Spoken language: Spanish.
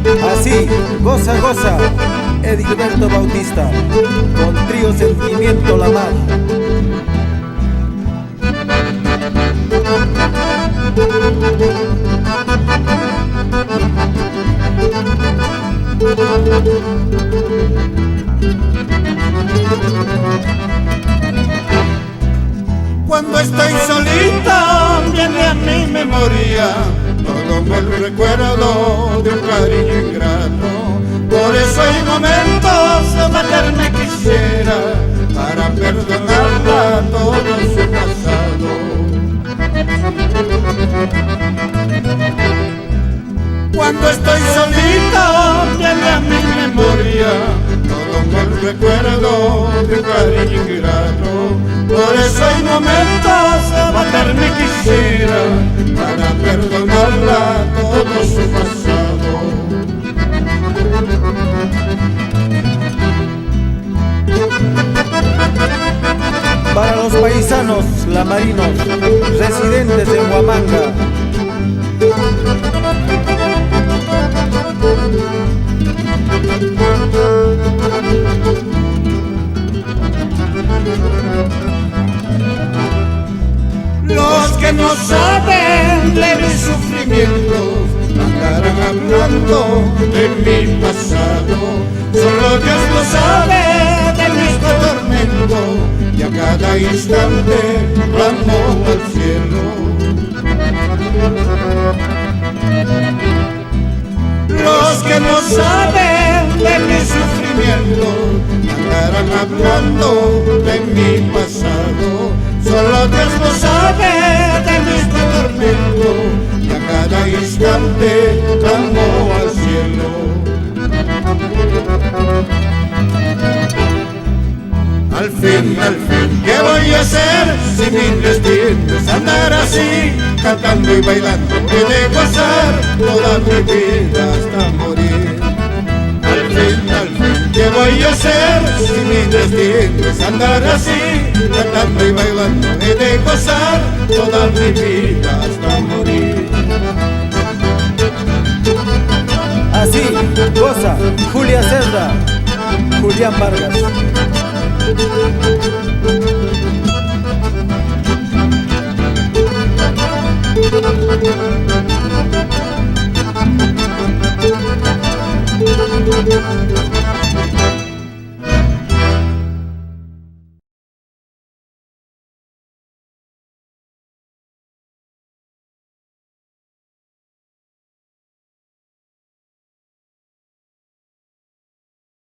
Así, goza, goza, Edilberto Bautista, con trío Sentimiento La Mar. Cuando estoy solita viene a mi memoria todo el recuerdo de un cariño ingrato. Por eso hay momentos de matarme quisiera para perdonarla todo su pasado. Cuando estoy solita viene a mi memoria todo el recuerdo de un cariño ingrato. Por eso hay momentos de matarme quisiera para perdonarla todo su pasado. Para los paisanos lamarinos, residentes en Huamanga. Los que no saben de mis sufrimientos andarán hablando de mi pasado. Solo Dios lo sabe de mis tormentos y a cada instante clamo al cielo. Los que no saben de mi sufrimiento andarán hablando de mi pasado. Solo Dios lo sabe de mis tormentos y a cada instante clamo al cielo. Al fin, ¿qué voy a hacer si mi destino es andar así, cantando y bailando? He de gozar toda mi vida hasta morir. Al fin, ¿qué voy a hacer si mi destino es andar así, cantando y bailando? He de gozar toda mi vida hasta morir. Así, goza, Julia Cerda, Julián Vargas.